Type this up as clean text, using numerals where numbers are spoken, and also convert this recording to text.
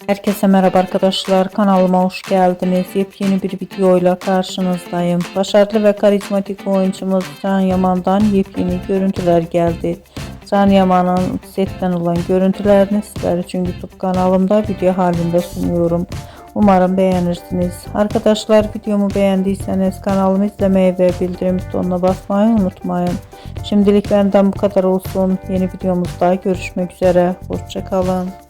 Herkese merhaba arkadaşlar, kanalıma hoş geldiniz. Yepyeni bir videoyla karşınızdayım. Başarılı ve karizmatik oyuncumuz Can Yaman'dan yepyeni görüntüler geldi. Can Yaman'ın setten olan görüntülerini sizler için YouTube kanalımda video halinde sunuyorum. Umarım beğenirsiniz. Arkadaşlar, videomu beğendiyseniz kanalımı izlemeyi ve bildirim butonuna basmayı unutmayın. Şimdilik benden bu kadar olsun. Yeni videomuzda görüşmek üzere. Hoşça kalın.